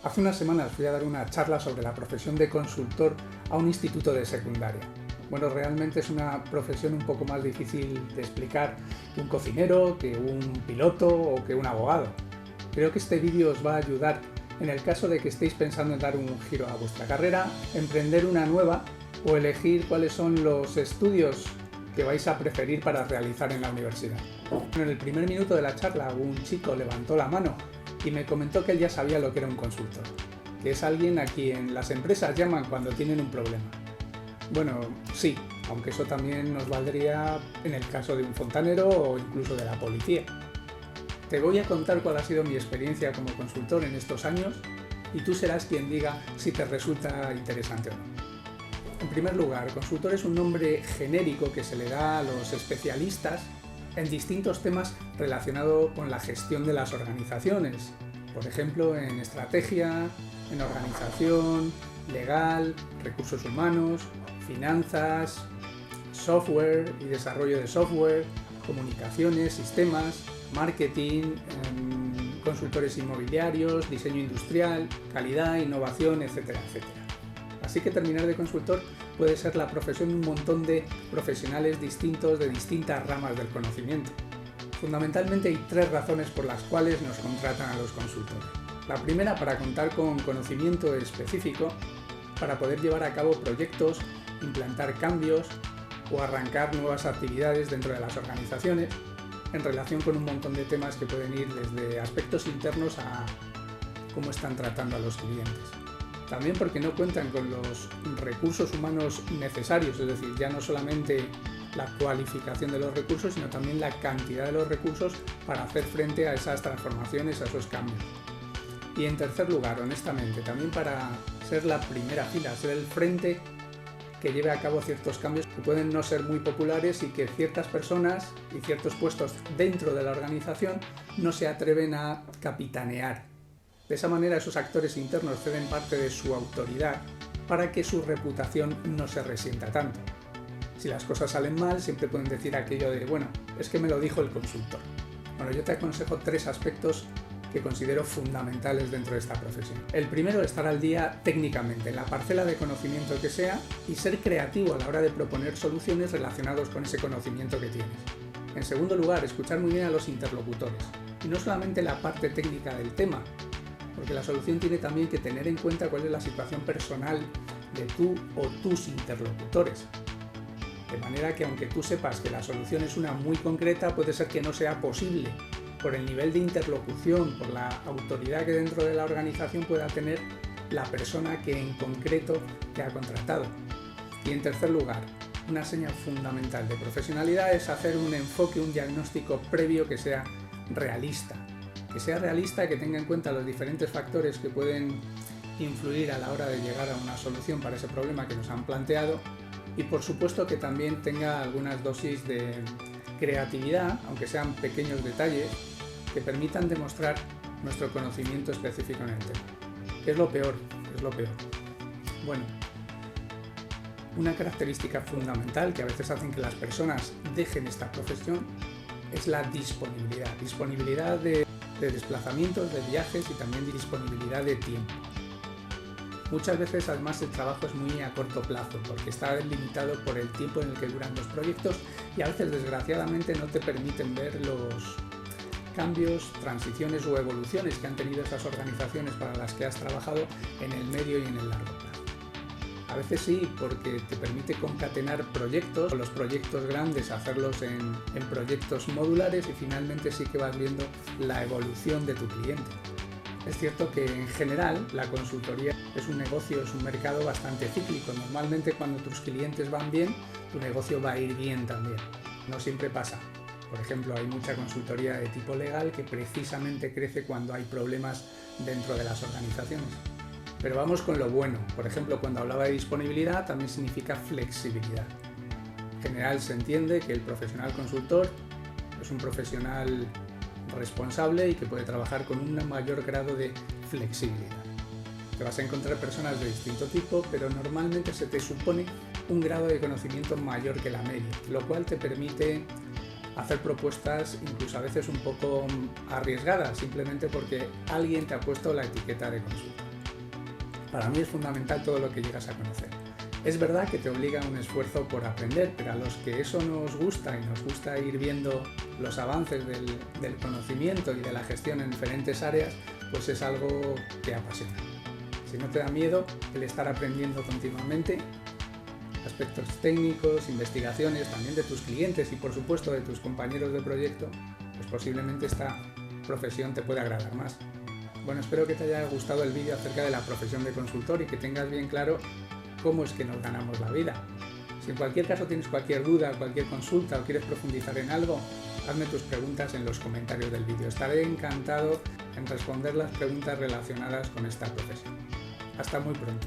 Hace unas semanas fui a dar una charla sobre la profesión de consultor a un instituto de secundaria. Bueno, realmente es una profesión un poco más difícil de explicar que un cocinero, que un piloto o que un abogado. Creo que este vídeo os va a ayudar en el caso de que estéis pensando en dar un giro a vuestra carrera, emprender una nueva o elegir cuáles son los estudios que vais a preferir para realizar en la universidad. En el primer minuto de la charla un chico levantó la mano y me comentó que él ya sabía lo que era un consultor, que es alguien a quien las empresas llaman cuando tienen un problema. Bueno, sí, aunque eso también nos valdría en el caso de un fontanero o incluso de la policía. Te voy a contar cuál ha sido mi experiencia como consultor en estos años y tú serás quien diga si te resulta interesante o no. En primer lugar, consultor es un nombre genérico que se le da a los especialistas en distintos temas relacionados con la gestión de las organizaciones, por ejemplo en estrategia, en organización, legal, recursos humanos, finanzas, software y desarrollo de software, comunicaciones, sistemas, marketing, consultores inmobiliarios, diseño industrial, calidad, innovación, etcétera, etcétera. Así que terminar de consultor puede ser la profesión de un montón de profesionales distintos de distintas ramas del conocimiento. Fundamentalmente hay tres razones por las cuales nos contratan a los consultores. La primera, para contar con conocimiento específico para poder llevar a cabo proyectos, implantar cambios o arrancar nuevas actividades dentro de las organizaciones en relación con un montón de temas que pueden ir desde aspectos internos a cómo están tratando a los clientes. También porque no cuentan con los recursos humanos necesarios, es decir, ya no solamente la cualificación de los recursos, sino también la cantidad de los recursos para hacer frente a esas transformaciones, a esos cambios. Y en tercer lugar, honestamente, también para ser la primera fila, ser el frente que lleve a cabo ciertos cambios que pueden no ser muy populares y que ciertas personas y ciertos puestos dentro de la organización no se atreven a capitanear. De esa manera esos actores internos ceden parte de su autoridad para que su reputación no se resienta tanto. Si las cosas salen mal, siempre pueden decir aquello de, bueno, es que me lo dijo el consultor. Bueno, yo te aconsejo tres aspectos que considero fundamentales dentro de esta profesión. El primero, estar al día técnicamente, en la parcela de conocimiento que sea, y ser creativo a la hora de proponer soluciones relacionadas con ese conocimiento que tienes. En segundo lugar, escuchar muy bien a los interlocutores, y no solamente la parte técnica del tema, porque la solución tiene también que tener en cuenta cuál es la situación personal de tú o tus interlocutores. De manera que aunque tú sepas que la solución es una muy concreta, puede ser que no sea posible por el nivel de interlocución, por la autoridad que dentro de la organización pueda tener la persona que en concreto te ha contratado. Y en tercer lugar, una señal fundamental de profesionalidad es hacer un enfoque, un diagnóstico previo que sea realista. Que tenga en cuenta los diferentes factores que pueden influir a la hora de llegar a una solución para ese problema que nos han planteado y por supuesto que también tenga algunas dosis de creatividad, aunque sean pequeños detalles, que permitan demostrar nuestro conocimiento específico en el tema. ¿Qué es lo peor? Bueno, una característica fundamental que a veces hacen que las personas dejen esta profesión es la disponibilidad. Disponibilidad de desplazamientos, de viajes y también de disponibilidad de tiempo. Muchas veces además el trabajo es muy a corto plazo porque está limitado por el tiempo en el que duran los proyectos y a veces desgraciadamente no te permiten ver los cambios, transiciones o evoluciones que han tenido esas organizaciones para las que has trabajado en el medio y en el largo plazo. A veces sí, porque te permite concatenar proyectos, o los proyectos grandes hacerlos en proyectos modulares y finalmente sí que vas viendo la evolución de tu cliente. Es cierto que en general la consultoría es un negocio, es un mercado bastante cíclico. Normalmente cuando tus clientes van bien, tu negocio va a ir bien también. No siempre pasa. Por ejemplo, hay mucha consultoría de tipo legal que precisamente crece cuando hay problemas dentro de las organizaciones. Pero vamos con lo bueno. Por ejemplo, cuando hablaba de disponibilidad, también significa flexibilidad. En general se entiende que el profesional consultor es un profesional responsable y que puede trabajar con un mayor grado de flexibilidad. Te vas a encontrar personas de distinto tipo, pero normalmente se te supone un grado de conocimiento mayor que la media, lo cual te permite hacer propuestas incluso a veces un poco arriesgadas, simplemente porque alguien te ha puesto la etiqueta de consultor. Para mí es fundamental todo lo que llegas a conocer. Es verdad que te obliga a un esfuerzo por aprender, pero a los que eso nos gusta y nos gusta ir viendo los avances del conocimiento y de la gestión en diferentes áreas, pues es algo que apasiona. Si no te da miedo el estar aprendiendo continuamente, aspectos técnicos, investigaciones, también de tus clientes y por supuesto de tus compañeros de proyecto, pues posiblemente esta profesión te pueda agradar más. Bueno, espero que te haya gustado el vídeo acerca de la profesión de consultor y que tengas bien claro cómo es que nos ganamos la vida. Si en cualquier caso tienes cualquier duda, cualquier consulta o quieres profundizar en algo, hazme tus preguntas en los comentarios del vídeo. Estaré encantado en responder las preguntas relacionadas con esta profesión. Hasta muy pronto.